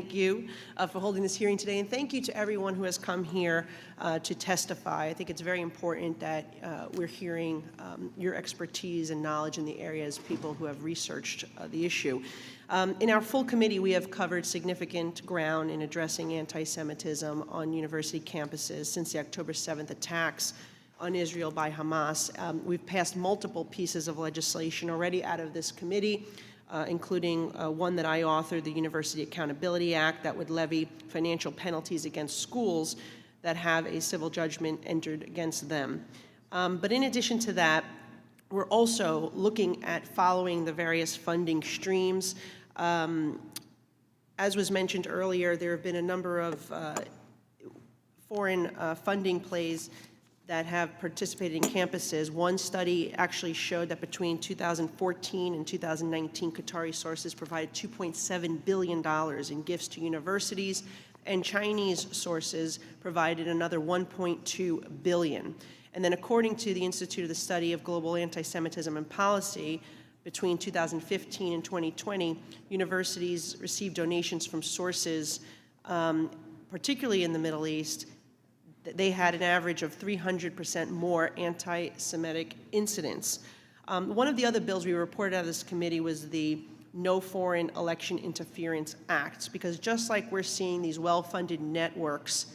Thank you for holding this hearing today, and thank you to everyone who has come here to testify. I think it's very important that we're hearing your expertise and knowledge in the area as people who have researched the issue. In our full committee, we have covered significant ground in addressing anti-Semitism on university campuses since the October 7th attacks on Israel by Hamas. We've passed multiple pieces of legislation already out of this committee, including one that I authored, the University Accountability Act, that would levy financial penalties against schools that have a civil judgment entered against them. But in addition to that, we're also looking at following the various funding streams. As was mentioned earlier, there have been a number of foreign funding plays that have participated in campuses. One study actually showed that between 2014 and 2019, Qatari sources provided $2.7 billion in gifts to universities, and Chinese sources provided another $1.2 billion. And then according to the Institute of the Study of Global Anti-Semitism and Policy, between 2015 and 2020, universities received donations from sources, particularly in the Middle East. They had an average of 300% more anti-Semitic incidents. One of the other bills we reported out of this committee was the No Foreign Election Interference Act, because just like we're seeing these well-funded networks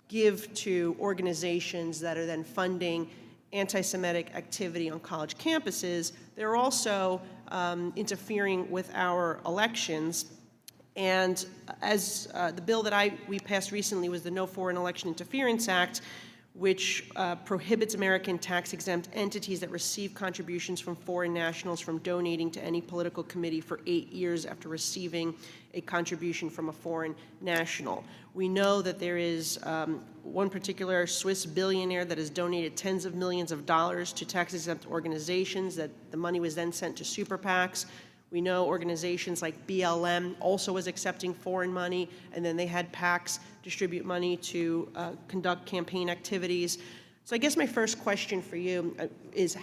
give to organizations that are then funding anti-Semitic activity on college campuses, they're also interfering with our elections. And as the bill that we passed recently was the No Foreign Election Interference Act, which prohibits American tax-exempt entities that receive contributions from foreign nationals from donating to any political committee for 8 years after receiving a contribution from a foreign national. We know that there is one particular Swiss billionaire that has donated tens of millions of dollars to tax-exempt organizations, that the money was then sent to super PACs. We know organizations like BLM also was accepting foreign money, and then they had PACs distribute money to conduct campaign activities. So I guess my first question for you is do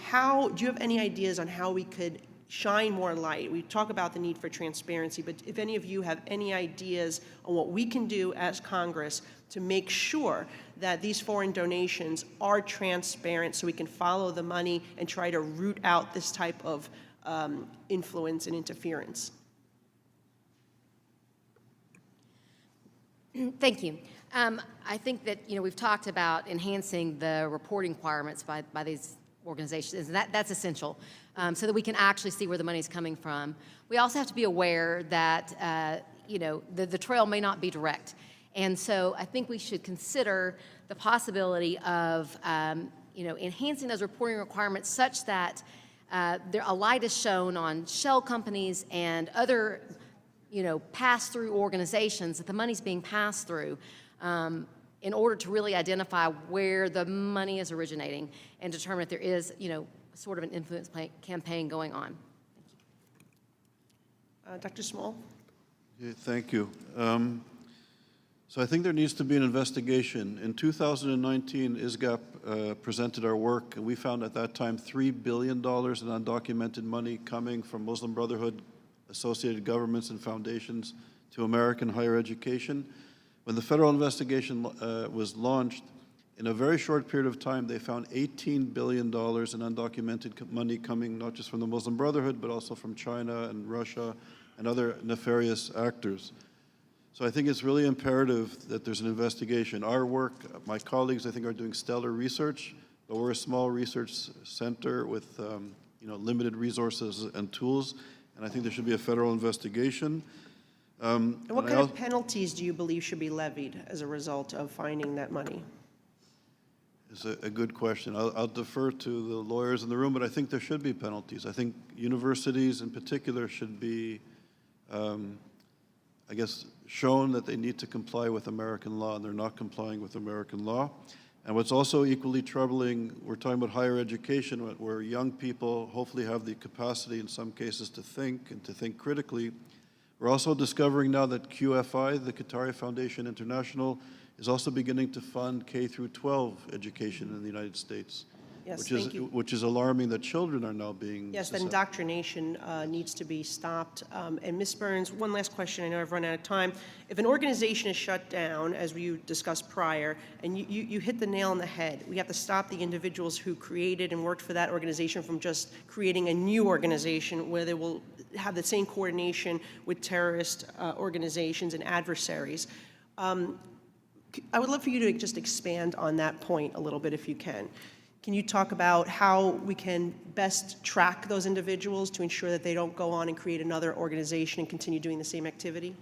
you have any ideas on how we could shine more light? We talk about the need for transparency, but if any of you have any ideas on what we can do as Congress to make sure that these foreign donations are transparent so we can follow the money and try to root out this type of influence and interference. Thank you. I think that we've talked about enhancing the reporting requirements by these organizations, and that's essential, so that we can actually see where the money is coming from. We also have to be aware that the trail may not be direct, and so I think we should consider the possibility of enhancing those reporting requirements such that a light is shown on shell companies and other, pass-through organizations that the money's being passed through in order to really identify where the money is originating and determine if there is, sort of an influence campaign going on. Thank you. Dr. Small? Yeah, thank you. So I think there needs to be an investigation. In 2019, ISGAP presented our work, and we found at that time $3 billion in undocumented money coming from Muslim Brotherhood, associated governments and foundations to American higher education. When the federal investigation was launched, in a very short period of time, they found $18 billion in undocumented money coming not just from the Muslim Brotherhood, but also from China and Russia and other nefarious actors. So I think it's really imperative that there's an investigation. Our work, my colleagues, I think, are doing stellar research, but we're a small research center with limited resources and tools, and I think there should be a federal investigation. And what kind of penalties do you believe should be levied as a result of finding that money? It's a good question. I'll defer to the lawyers in the room, but I think there should be penalties. I think universities in particular should be, shown that they need to comply with American law, and they're not complying with American law. And what's also equally troubling, we're talking about higher education, where young people hopefully have the capacity in some cases to think and to think critically. We're also discovering now that QFI, the Qatari Foundation International, is also beginning to fund K through 12 education in the United States. Yes, thank you. which is alarming that children are now being. Yes, that indoctrination needs to be stopped. And Ms. Burns, one last question. I know I've run out of time. If an organization is shut down, as you discussed prior, and you hit the nail on the head, we have to stop the individuals who created and worked for that organization from just creating a new organization where they will have the same coordination with terrorist organizations and adversaries. I would love for you to just expand on that point a little bit if you can. Can you talk about how we can best track those individuals to ensure that they don't go on and create another organization and continue doing the same activity?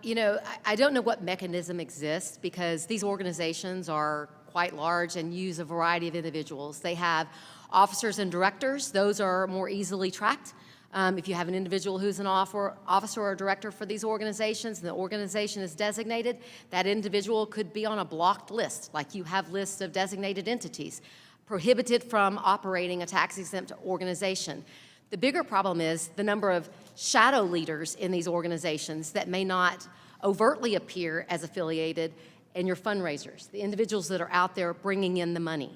You know, I don't know what mechanism exists because these organizations are quite large and use a variety of individuals. They have officers and directors. Those are more easily tracked. If you have an individual who's an officer or director for these organizations and the organization is designated, that individual could be on a blocked list, like you have lists of designated entities, prohibited from operating a tax-exempt organization. The bigger problem is the number of shadow leaders in these organizations that may not overtly appear as affiliated in your fundraisers, the individuals that are out there bringing in the money.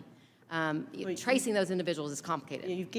Tracing those individuals is complicated. You've given